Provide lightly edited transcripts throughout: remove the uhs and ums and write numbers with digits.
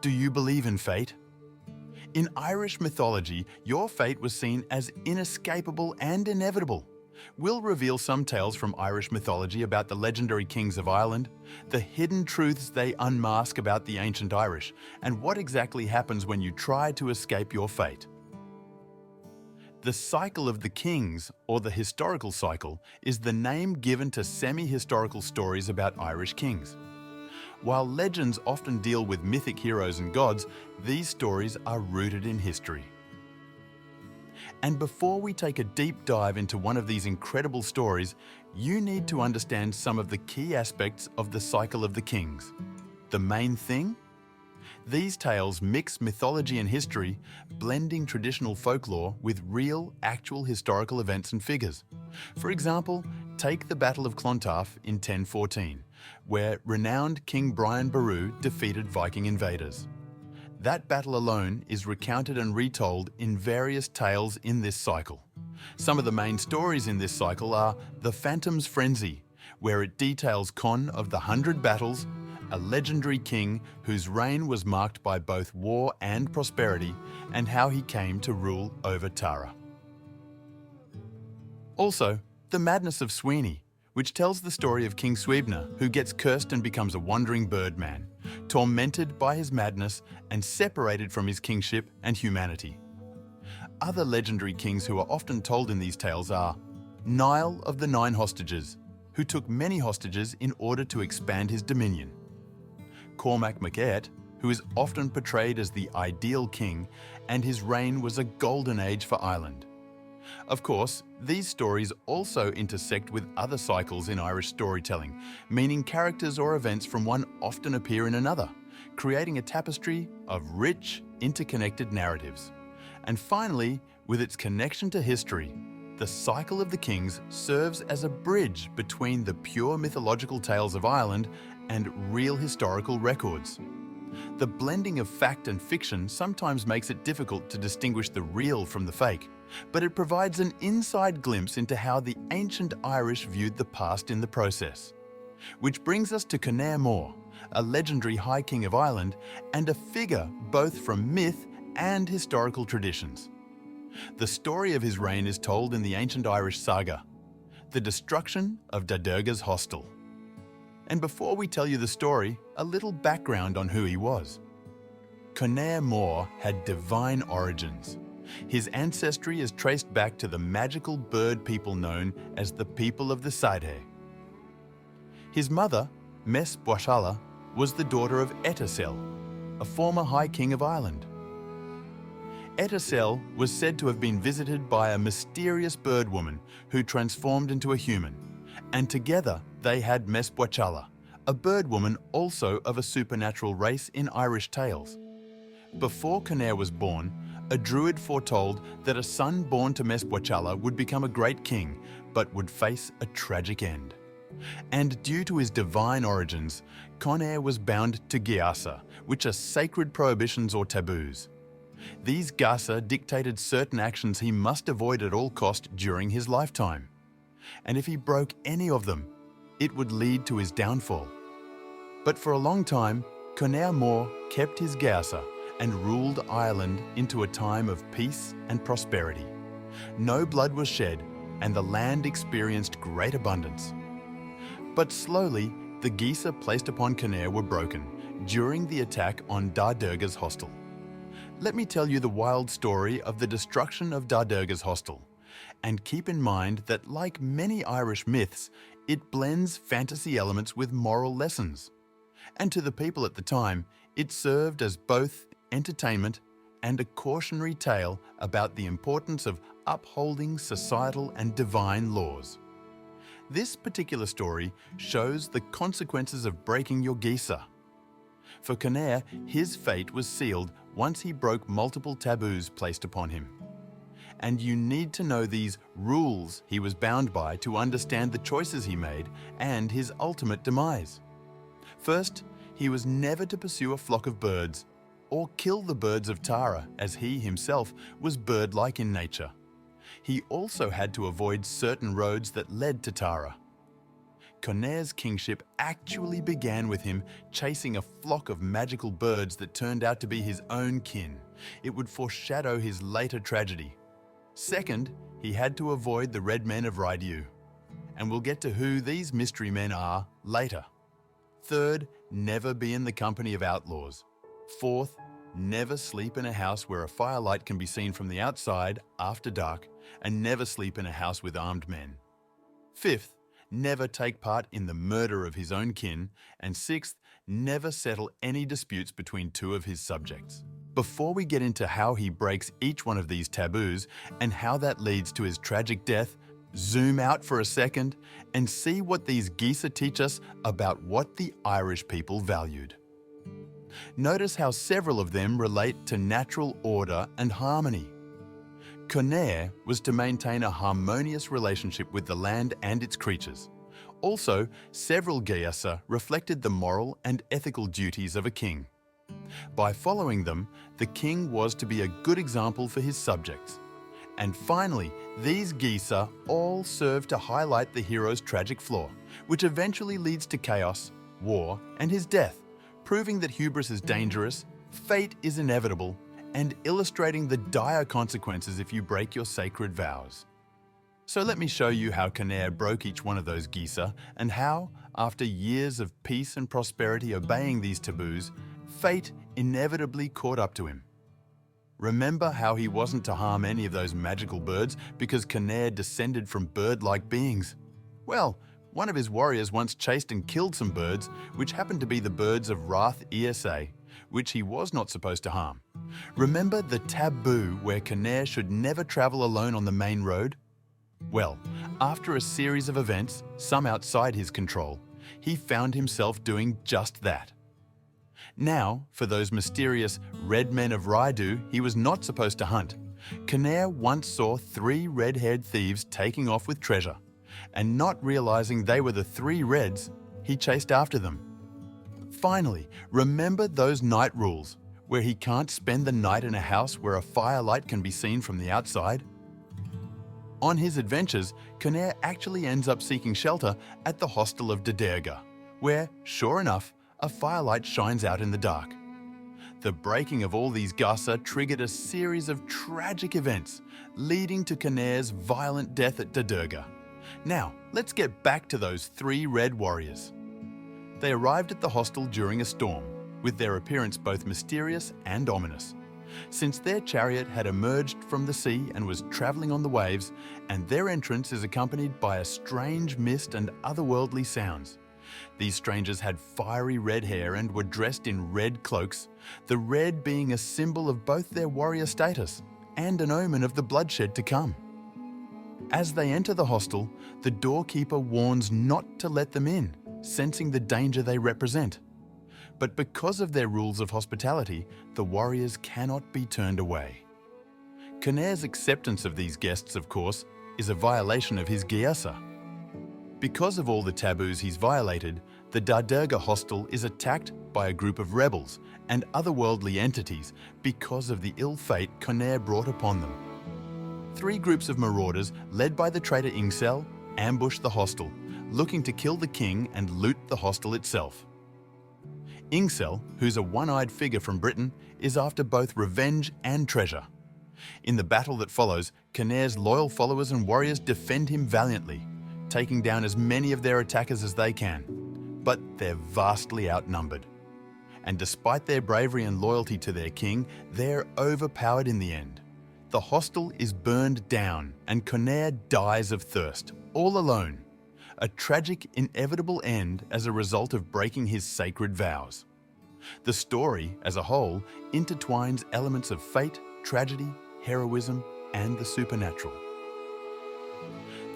Do you believe in fate? In Irish mythology, your fate was seen as inescapable and inevitable. We'll reveal some tales from Irish mythology about the legendary kings of Ireland, the hidden truths they unmask about the ancient Irish, and what exactly happens when you try to escape your fate. The cycle of the kings, or the historical cycle, is the name given to semi-historical stories about Irish kings. While legends often deal with mythic heroes and gods, these stories are rooted in history. And before we take a deep dive into one of these incredible stories, you need to understand some of the key aspects of the cycle of the kings. The main thing? These tales mix mythology and history, blending traditional folklore with real, actual historical events and figures. For example, take the Battle of Clontarf in 1014, where renowned King Brian Boru defeated Viking invaders. That battle alone is recounted and retold in various tales in this cycle. Some of the main stories in this cycle are The Phantom's Frenzy, where it details Conn of the 100 Battles, a legendary king whose reign was marked by both war and prosperity, and how he came to rule over Tara. Also, The Madness of Sweeney, which tells the story of King Suibhne, who gets cursed and becomes a wandering birdman, tormented by his madness and separated from his kingship and humanity. Other legendary kings who are often told in these tales are Niall of the Nine Hostages, who took many hostages in order to expand his dominion. Cormac MacAirt, who is often portrayed as the ideal king, and his reign was a golden age for Ireland. Of course, these stories also intersect with other cycles in Irish storytelling, meaning characters or events from one often appear in another, creating a tapestry of rich, interconnected narratives. And finally, with its connection to history, the cycle of the kings serves as a bridge between the pure mythological tales of Ireland and real historical records. The blending of fact and fiction sometimes makes it difficult to distinguish the real from the fake, but it provides an inside glimpse into how the ancient Irish viewed the past in the process. Which brings us to Conaire Mór, a legendary High King of Ireland and a figure both from myth and historical traditions. The story of his reign is told in the ancient Irish saga, The Destruction of Dodurga's Hostel. And before we tell you the story, a little background on who he was. Conaire Mór had divine origins. His ancestry is traced back to the magical bird people known as the people of the Saidhe. His mother, Mess Boishala, was the daughter of Etasel, a former High King of Ireland. Etasel was said to have been visited by a mysterious bird woman who transformed into a human, and together they had Mess Boishala, a bird woman also of a supernatural race in Irish tales. Before Conaire was born, a druid foretold that a son born to Mess Boishala would become a great king, but would face a tragic end. And due to his divine origins, Conaire was bound to Giasa, which are sacred prohibitions or taboos. These Gasa dictated certain actions he must avoid at all cost during his lifetime. And if he broke any of them, it would lead to his downfall. But for a long time, Conaire Mór kept his Gasa and ruled Ireland into a time of peace and prosperity. No blood was shed, and the land experienced great abundance. But slowly, the Geasa placed upon Conaire were broken during the attack on Dodurga's hostel. Let me tell you the wild story of the destruction of Dodurga's hostel. And keep in mind that, like many Irish myths, it blends fantasy elements with moral lessons. And to the people at the time, it served as both entertainment and a cautionary tale about the importance of upholding societal and divine laws. This particular story shows the consequences of breaking your Geasa. For Conaire, his fate was sealed once he broke multiple taboos placed upon him. And you need to know these rules he was bound by to understand the choices he made and his ultimate demise. First, he was never to pursue a flock of birds or kill the birds of Tara, as he himself was bird-like in nature. He also had to avoid certain roads that led to Tara. Conair's kingship actually began with him chasing a flock of magical birds that turned out to be his own kin. It would foreshadow his later tragedy. Second, he had to avoid the Red Men of Raidu. And we'll get to who these mystery men are later. Third, never be in the company of outlaws. Fourth, never sleep in a house where a firelight can be seen from the outside after dark, and never sleep in a house with armed men. Fifth, never take part in the murder of his own kin. And sixth, never settle any disputes between two of his subjects. Before we get into how he breaks each one of these taboos and how that leads to his tragic death, zoom out for a second and see what these geezer teach us about what the Irish people valued. Notice how several of them relate to natural order and harmony. Conair was to maintain a harmonious relationship with the land and its creatures. Also, several geasa reflected the moral and ethical duties of a king. By following them, the king was to be a good example for his subjects. And finally, these geasa all serve to highlight the hero's tragic flaw, which eventually leads to chaos, war, and his death, proving that hubris is dangerous, fate is inevitable, and illustrating the dire consequences if you break your sacred vows. So let me show you how Conair broke each one of those geasa and how, after years of peace and prosperity obeying these taboos, fate inevitably caught up to him. Remember how he wasn't to harm any of those magical birds because Conair descended from bird-like beings? Well, one of his warriors once chased and killed some birds, which happened to be the birds of Rath Esa, which he was not supposed to harm. Remember the taboo where Conair should never travel alone on the main road? Well, after a series of events, some outside his control, he found himself doing just that. Now, for those mysterious Red Men of Raidu he was not supposed to hunt, Conair once saw 3 red-haired thieves taking off with treasure, and not realizing they were the 3 Reds, he chased after them. Finally, remember those night rules, where he can't spend the night in a house where a firelight can be seen from the outside? On his adventures, Conair actually ends up seeking shelter at the hostel of Derga, where, sure enough, a firelight shines out in the dark. The breaking of all these geasa triggered a series of tragic events, leading to Conair's violent death at Derga. Now, let's get back to those 3 red warriors. They arrived at the hostel during a storm, with their appearance both mysterious and ominous, since their chariot had emerged from the sea and was travelling on the waves, and their entrance is accompanied by a strange mist and otherworldly sounds. These strangers had fiery red hair and were dressed in red cloaks, the red being a symbol of both their warrior status and an omen of the bloodshed to come. As they enter the hostel, the doorkeeper warns not to let them in, sensing the danger they represent. But because of their rules of hospitality, the warriors cannot be turned away. Conair's acceptance of these guests, of course, is a violation of his geasa. Because of all the taboos he's violated, the Derga hostel is attacked by a group of rebels and otherworldly entities because of the ill fate Conair brought upon them. 3 groups of marauders, led by the traitor Ingcel, ambush the hostel, looking to kill the king and loot the hostel itself. Ingcel, who's a one-eyed figure from Britain, is after both revenge and treasure. In the battle that follows, Conair's loyal followers and warriors defend him valiantly, taking down as many of their attackers as they can. But they're vastly outnumbered. And despite their bravery and loyalty to their king, they're overpowered in the end. The hostel is burned down and Conair dies of thirst, all alone. A tragic, inevitable end as a result of breaking his sacred vows. The story, as a whole, intertwines elements of fate, tragedy, heroism, and the supernatural.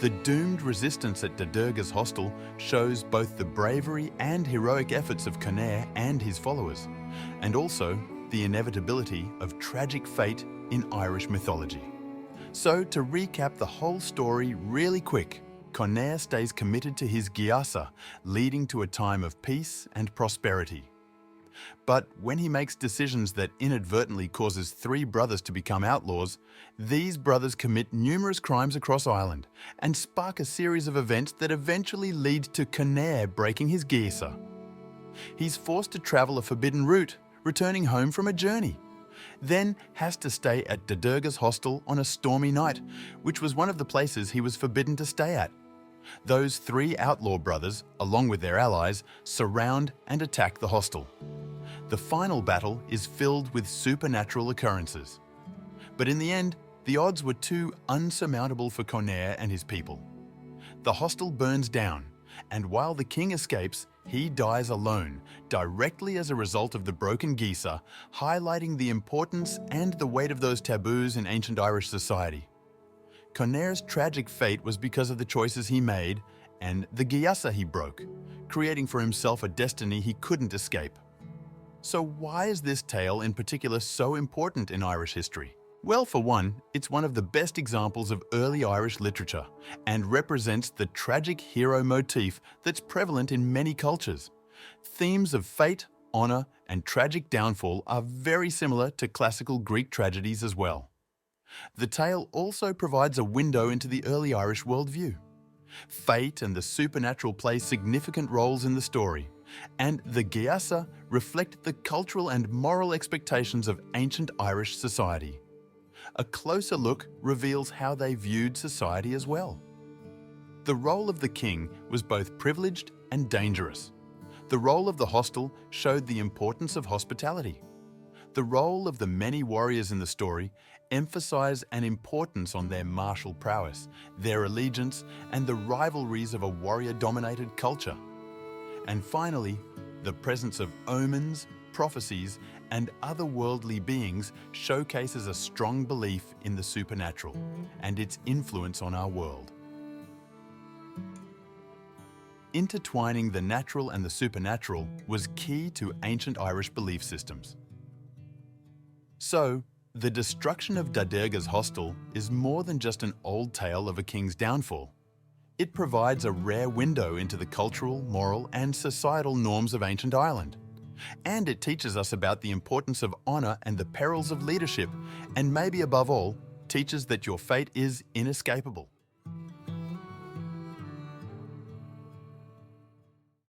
The doomed resistance at Derga's hostel shows both the bravery and heroic efforts of Conair and his followers, and also the inevitability of tragic fate in Irish mythology. So, to recap the whole story really quick, Conair stays committed to his geasa, leading to a time of peace and prosperity. But when he makes decisions that inadvertently causes 3 brothers to become outlaws, these brothers commit numerous crimes across Ireland and spark a series of events that eventually lead to Conaire breaking his geasa. He's forced to travel a forbidden route, returning home from a journey. Then has to stay at Dodurga's hostel on a stormy night, which was one of the places he was forbidden to stay at. Those 3 outlaw brothers, along with their allies, surround and attack the hostel. The final battle is filled with supernatural occurrences. But in the end, the odds were too unsurmountable for Conaire and his people. The hostel burns down, and while the king escapes, he dies alone, directly as a result of the broken geasa, highlighting the importance and the weight of those taboos in ancient Irish society. Conaire's tragic fate was because of the choices he made and the geasa he broke, creating for himself a destiny he couldn't escape. So why is this tale in particular so important in Irish history? Well, for one, it's one of the best examples of early Irish literature and represents the tragic hero motif that's prevalent in many cultures. Themes of fate, honor, and tragic downfall are very similar to classical Greek tragedies as well. The tale also provides a window into the early Irish worldview. Fate and the supernatural play significant roles in the story, and the geasa reflect the cultural and moral expectations of ancient Irish society. A closer look reveals how they viewed society as well. The role of the king was both privileged and dangerous. The role of the hostel showed the importance of hospitality. The role of the many warriors in the story emphasized an importance on their martial prowess, their allegiance, and the rivalries of a warrior-dominated culture. And finally, the presence of omens, prophecies, and otherworldly beings showcases a strong belief in the supernatural and its influence on our world. Intertwining the natural and the supernatural was key to ancient Irish belief systems. So, the destruction of Dodurga's hostel is more than just an old tale of a king's downfall. It provides a rare window into the cultural, moral, and societal norms of ancient Ireland. And it teaches us about the importance of honor and the perils of leadership, and maybe above all, teaches that your fate is inescapable.